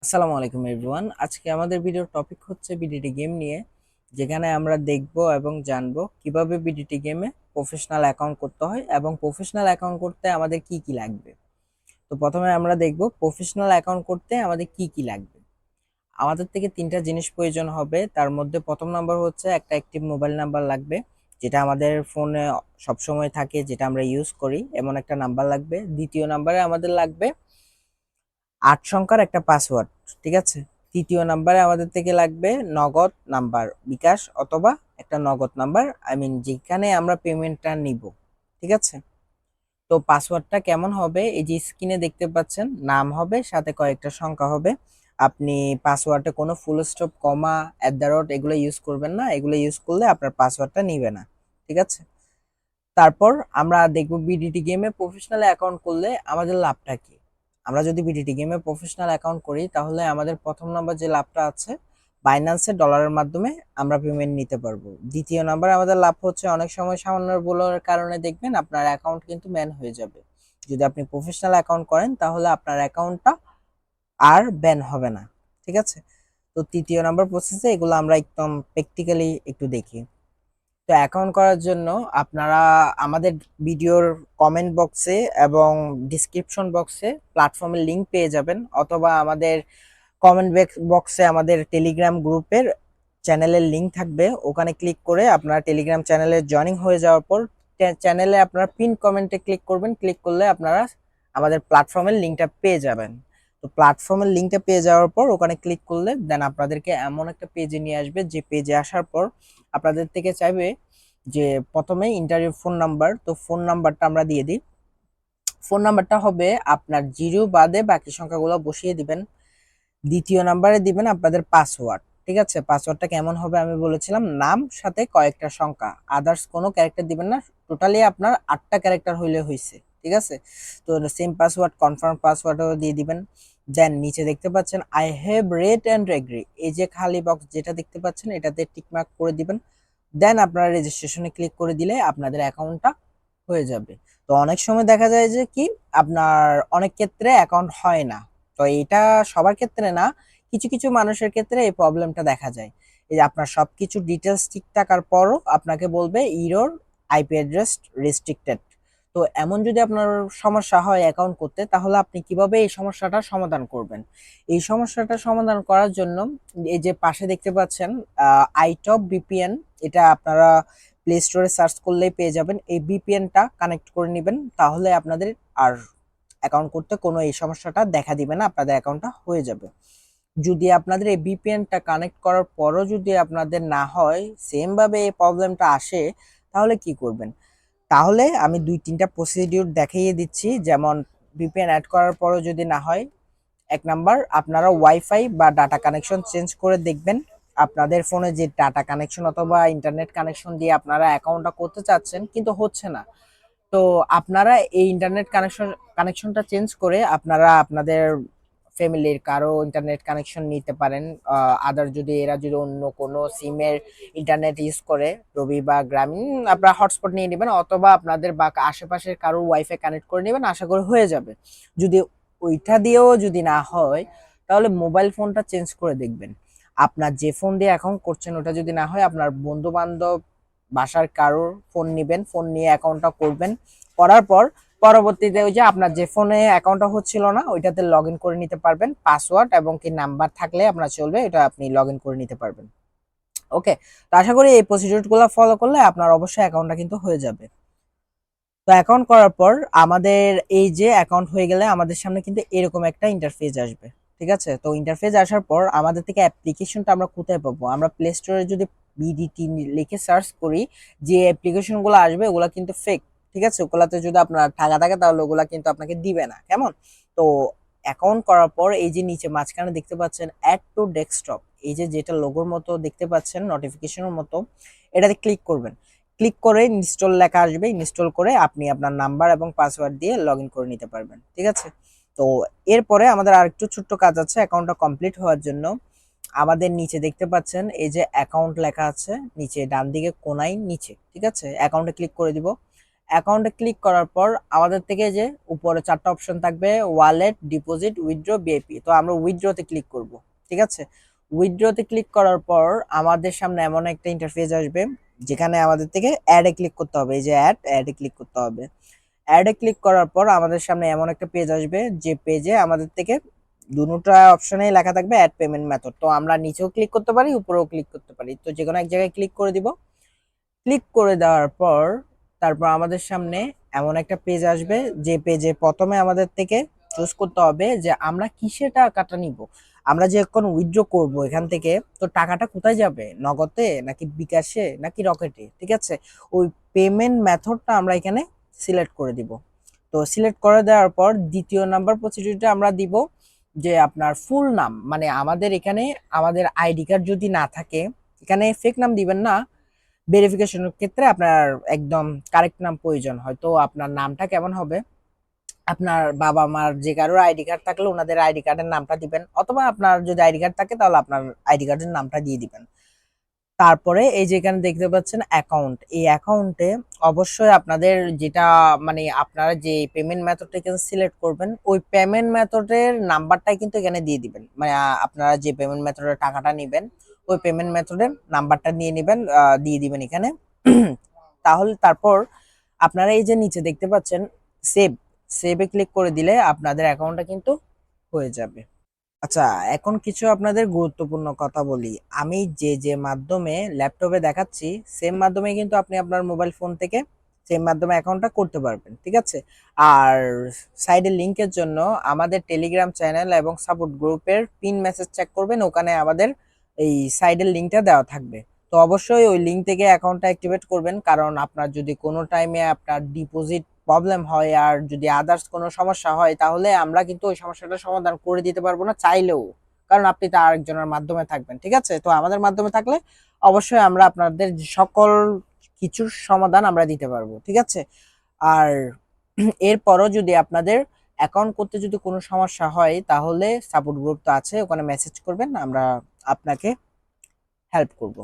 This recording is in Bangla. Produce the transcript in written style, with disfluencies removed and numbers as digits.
আসসালামু আলাইকুম এভরিওয়ান। আজকে আমাদের ভিডিওর টপিক হচ্ছে বিডিটি গেম নিয়ে, যেখানে আমরা দেখব এবং জানবো কিভাবে বিডিটি গেমে প্রফেশনাল অ্যাকাউন্ট করতে হয় এবং প্রফেশনাল অ্যাকাউন্ট করতে আমাদের কি কি লাগবে। তো প্রথমে আমরা দেখব প্রফেশনাল অ্যাকাউন্ট করতে আমাদের কি কি লাগবে। আমাদের থেকে তিনটা জিনিস প্রয়োজন হবে। তার মধ্যে প্রথম নাম্বার হচ্ছে একটা অ্যাক্টিভ মোবাইল নাম্বার লাগবে, যেটা আমাদের ফোনে সবসময় থাকে, যেটা আমরা ইউজ করি, এমন একটা নাম্বার লাগবে। দ্বিতীয় নাম্বারে আমাদের লাগবে 8 সংখ্যার একটা পাসওয়ার্ড, ঠিক আছে। তৃতীয় নাম্বারে আমাদের থেকে লাগবে নগদ নাম্বার, বিকাশ অথবা একটা নগদ নাম্বার, যেখানে আমরা পেমেন্টটা নিব, ঠিক আছে। তো পাসওয়ার্ডটা কেমন হবে, এই যে স্ক্রিনে দেখতে পাচ্ছেন, নাম হবে, সাথে কয়েকটা সংখ্যা হবে। আপনি পাসওয়ার্ডে কোনো ফুল স্টপ, কমা, @ এগুলো ইউজ করবেন না। এগুলো ইউজ করলে আপনার পাসওয়ার্ডটা নিবে না, ঠিক আছে। তারপর আমরা দেখব বিডিটি গেমে প্রফেশনাল অ্যাকাউন্ট করলে আমাদের লাভটা কি। আমরা যদি বিডিটি গেমে প্রফেশনাল অ্যাকাউন্ট করি, তাহলে আমাদের প্রথম নাম্বার যে লাভটা আছে, বাইন্যান্সে ডলারের মাধ্যমে আমরা পেমেন্ট নিতে পারবো। দ্বিতীয় নাম্বার আমাদের লাভ হচ্ছে, অনেক সময় সামান্য ভুলের কারণে দেখবেন আপনার অ্যাকাউন্ট কিন্তু ব্যান হয়ে যাবে। যদি আপনি প্রফেশনাল অ্যাকাউন্ট করেন, তাহলে আপনার অ্যাকাউন্টটা আর ব্যান হবে না, ঠিক আছে। তো তৃতীয় নাম্বার প্রসেসে এগুলো আমরা একদম প্র্যাকটিক্যালি একটু দেখি। তো অ্যাকাউন্ট করার জন্য আপনারা আমাদের ভিডিওর কমেন্ট বক্সে এবং ডিসক্রিপশন বক্সে প্ল্যাটফর্মের লিংক পেয়ে যাবেন, অথবা আমাদের কমেন্ট বক্সে আমাদের টেলিগ্রাম গ্রুপের চ্যানেলের লিংক থাকবে। ওখানে ক্লিক করে আপনারা টেলিগ্রাম চ্যানেলে জয়েনিং হয়ে যাওয়ার পর চ্যানেলে আপনারা পিন কমেন্টে ক্লিক করবেন। ক্লিক করলে আপনারা আমাদের প্ল্যাটফর্মের লিংকটা পেয়ে যাবেন। তো প্ল্যাটফর্মের লিংকটা পেয়ে যাওয়ার পর ওখানে ক্লিক করলে দেন আপনাদেরকে এমন একটা পেজে নিয়ে আসবে, যে পেজে আসার পর আপনাদের থেকে চাইবে যে প্রথমে ইন্টারভিউ ফোন নাম্বার। তো ফোন নাম্বারটা আমরা দিয়ে দিই। ফোন নাম্বারটা হবে আপনার জিরো বাদে বাকি সংখ্যাগুলো বসিয়ে দিবেন। দ্বিতীয় নাম্বারে দিবেন আপনাদের পাসওয়ার্ড, ঠিক আছে। পাসওয়ার্ডটা কেমন হবে আমি বলেছিলাম, নাম সাথে কয়েকটা সংখ্যা, আদার্স কোনো ক্যারেক্টার দিবেন না। টোটালি আপনার 8টা ক্যারেক্টার হইলে হয়েছে, ঠিক আছে। তো সেম পাসওয়ার্ড, কনফার্ম পাসওয়ার্ডও দিয়ে দিবেন। দেন নিচে দেখতে পাচ্ছেন I have read and agree, এই যে খালি বক্স যেটা দেখতে পাচ্ছেন, এটাতে টিকমার্ক করে দিবেন। দেন আপনারা রেজিস্ট্রেশনে ক্লিক করে দিলে আপনাদের অ্যাকাউন্টটা হয়ে যাবে। তো অনেক সময় দেখা যায় যে কি, আপনার অনেক ক্ষেত্রে অ্যাকাউন্ট হয় না। তো এটা সবার ক্ষেত্রে না, কিছু কিছু মানুষের ক্ষেত্রে এই প্রবলেমটা দেখা যায়। এই যে আপনার সবকিছু ডিটেলস ঠিক থাকার পরও আপনাকে বলবে ইউর আইপি অ্যাড্রেস রেস্ট্রিক্টেড। তো এমন যদি আপনার সমস্যা হয় অ্যাকাউন্ট করতে, তাহলে আপনি কিভাবে এই সমস্যাটা সমাধান করবেন। এই সমস্যাটা সমাধান করার জন্য এই যে পাশে দেখতে পাচ্ছেন আইটপ ভিপিএন, এটা আপনারা প্লে স্টোরে সার্চ করলেই পেয়ে যাবেন। এই ভিপিএনটা কানেক্ট করে নেবেন, তাহলে আপনাদের আর অ্যাকাউন্ট করতে কোনো এই সমস্যাটা দেখা দিবে না, আপনাদের অ্যাকাউন্টটা হয়ে যাবে। যদি আপনাদের এই ভিপিএনটা কানেক্ট করার পরও যদি আপনাদের না হয়, সেম ভাবে এই প্রবলেমটা আসে, তাহলে কি করবেন। তাহলে আমি 2-3টা প্রসিডিউর দেখিয়ে দিচ্ছি। যেমন ভিপিএন অ্যাড করার পরও যদি না হয়, 1 নাম্বার, আপনারা ওয়াইফাই বা ডাটা কানেকশন চেঞ্জ করে দেখবেন। আপনাদের ফোনে যে ডাটা কানেকশন অথবা ইন্টারনেট কানেকশন দিয়ে আপনারা অ্যাকাউন্টটা করতে চাচ্ছেন কিন্তু হচ্ছে না, তো আপনারা এই ইন্টারনেট কানেকশনটা চেঞ্জ করে আপনারা আপনাদের ফ্যামিলির কারো ইন্টারনেট কানেকশন নিতে পারেন। আদার যদি এরা যদি অন্য কোনো সিমের ইন্টারনেট ইউজ করে, রবি বা গ্রামীণ, আপনারা হটস্পট নিয়ে নেবেন, অথবা আপনাদের বা আশেপাশের কারো ওয়াইফাই কানেক্ট করে নেবেন, আশা করি হয়ে যাবে। যদি ওইটা দিয়েও যদি না হয়, তাহলে মোবাইল ফোনটা চেঞ্জ করে দেখবেন। আপনার যে ফোন দিয়ে অ্যাকাউন্ট করছেন ওটা যদি না হয়, আপনার বন্ধু বান্ধব, বাসার কারোর ফোন নিবেন, ফোন নিয়ে অ্যাকাউন্টটা করবেন। করার পর পরবর্তীতে ওই যে আপনার যে ফোনে অ্যাকাউন্টটা হচ্ছিল না, ওইটাতে লগ ইন করে নিতে পারবেন। পাসওয়ার্ড এবং কি নাম্বার থাকলে আপনার চলবে, এটা আপনি লগ ইন করে নিতে পারবেন। ওকে। তো আশা করি এই প্রসিডিউরগুলো ফলো করলে আপনার অবশ্যই অ্যাকাউন্টটা কিন্তু হয়ে যাবে। তো অ্যাকাউন্ট করার পর আমাদের এই যে অ্যাকাউন্ট হয়ে গেলে আমাদের সামনে কিন্তু এরকম একটা ইন্টারফেস আসবে, ঠিক আছে। তো ইন্টারফেস আসার পর আমাদের থেকে অ্যাপ্লিকেশনটা আমরা কোথায় পাবো, আমরা প্লে স্টোরে যদি বিডিটি লিখে সার্চ করি, যে অ্যাপ্লিকেশনগুলো আসবে ওগুলো কিন্তু ফেক, ঠিক আছে। ওগুলাতে যদি আপনার টাকা থাকে তাহলে ওগুলা কিন্তু আপনাকে দিবে না, কেমন। তো অ্যাকাউন্ট করার পর এই যে নিচে মাঝখানে দেখতে পাচ্ছেন অ্যাড টু ডেস্কটপ, এই যে যেটা লোগোর মতো দেখতে পাচ্ছেন, নোটিফিকেশনের মতো, এটাতে ক্লিক করবেন। ক্লিক করে ইনস্টল লেখা আসবে, ইনস্টল করে আপনি আপনার নাম্বার এবং পাসওয়ার্ড দিয়ে লগ ইন করে নিতে পারবেন, ঠিক আছে। তো এরপরে আমাদের আরেকটু ছোট্ট কাজ আছে অ্যাকাউন্টটা কমপ্লিট হওয়ার জন্য। আমাদের নিচে দেখতে পাচ্ছেন এই যে অ্যাকাউন্ট লেখা আছে, নিচে ডান দিকে কোনায় নিচে, ঠিক আছে, অ্যাকাউন্টে ক্লিক করে দিব। অ্যাকাউন্টে ক্লিক করার পর আমাদের থেকে যে উপরে 4টা অপশন থাকবে, ওয়ালেট, ডিপোজিট, উইথড্র, বিএপি। তো আমরা উইথড্রতে ক্লিক করব। ঠিক আছে, উইথড্রতে ক্লিক করার পর আমাদের সামনে এমন একটা ইন্টারফেস আসবে যেখানে আমাদের থেকে অ্যাডে ক্লিক করতে হবে। এই যে অ্যাডে ক্লিক করতে হবে। অ্যাডে ক্লিক করার পর আমাদের সামনে এমন একটা পেজ আসবে যে পেজে আমাদের থেকে দুটো অপশনেই লেখা থাকবে অ্যাড পেমেন্ট মেথড। তো আমরা নিচেও ক্লিক করতে পারি, উপরেও ক্লিক করতে পারি। তো যে কোনো এক জায়গায় ক্লিক করে দিব। ক্লিক করে দেওয়ার পর তারপর আমাদের সামনে এমন একটা পেজ আসবে যে পেজে প্রথমে আমাদের থেকে চুজ করতে হবে যে আমরা কিসে টাকাটা নিব। আমরা যে এখন উইথড্র করব এখান থেকে, তো টাকাটা কোথায় যাবে, নগদে নাকি বিকাশে নাকি রকেটে। ঠিক আছে, ওই পেমেন্ট মেথডটা আমরা এখানে সিলেক্ট করে দিব। তো সিলেক্ট করে দেওয়ার পর দ্বিতীয় নাম্বার প্রসিডিউরটা আমরা দিব যে আপনার ফুল নাম, মানে আমাদের এখানে আমাদের আইডি কার্ড যদি না থাকে, এখানে ফেক নাম দিবেন না। ভেরিফিকেশনের ক্ষেত্রে আপনার একদম কারেক্ট নাম প্রয়োজন হয়। তো আপনার নামটা কেমন হবে, আপনার বাবা মার যে কারোর আইডি কার্ড থাকলে ওনাদের আইডি কার্ডের নামটা দিবেন, অথবা আপনার যদি আইডি কার্ড থাকে তাহলে আপনার আইডি কার্ডের নামটা দিয়ে দিবেন। তারপরে এই যে এখানে দেখতে পাচ্ছেন অ্যাকাউন্ট, এই অ্যাকাউন্টে অবশ্যই আপনাদের যেটা মানে আপনারা যে পেমেন্ট মেথডটা এখানে সিলেক্ট করবেন ওই পেমেন্ট মেথডের নাম্বারটাই কিন্তু এখানে দিয়ে দিবেন। মানে আপনারা যে পেমেন্ট মেথডের টাকাটা নেবেন ওই পেমেন্ট মেথডের নাম্বারটা নিয়ে নেবেন, দিয়ে দিবেন এখানে। তাহলে তারপর আপনারা এই যে নিচে দেখতে পাচ্ছেন সেভ, সেভে ক্লিক করে দিলে আপনাদের অ্যাকাউন্টটা কিন্তু হয়ে যাবে। আচ্ছা, এখন কিছু আপনাদের গুরুত্বপূর্ণ কথা বলি। আমি যে যে মাধ্যমে ল্যাপটপে দেখাচ্ছি সেম মাধ্যমে কিন্তু আপনি আপনার মোবাইল ফোন থেকে সেম মাধ্যমে অ্যাকাউন্টটা করতে পারবেন। ঠিক আছে, আর সাইডের লিংকের জন্য আমাদের টেলিগ্রাম চ্যানেল এবং সাপোর্ট গ্রুপের পিন মেসেজ চেক করবেন, ওখানে আমাদের এই সাইডের লিংকটা দেওয়া থাকবে। তো অবশ্যই ওই লিংক থেকে অ্যাকাউন্টটা অ্যাক্টিভেট করবেন, কারণ আপনার যদি কোনো টাইমে আপনার ডিপোজিট প্রবলেম হয় আর যদি আদার্স কোনো সমস্যা হয় তাহলে আমরা কিন্তু ওই সমস্যাটা সমাধান করে দিতে পারবো না চাইলেও, কারণ আপনি তো আরেকজনের মাধ্যমে থাকবেন। ঠিক আছে, তো আমাদের মাধ্যমে থাকলে অবশ্যই আমরা আপনাদের সকল কিছুর সমাধান আমরা দিতে পারবো। ঠিক আছে, আর এরপরও যদি আপনাদের অ্যাকাউন্ট করতে যদি কোনো সমস্যা হয় তাহলে সাপোর্ট গ্রুপ তো আছে, ওখানে মেসেজ করবেন, আমরা আপনাকে হেল্প করব।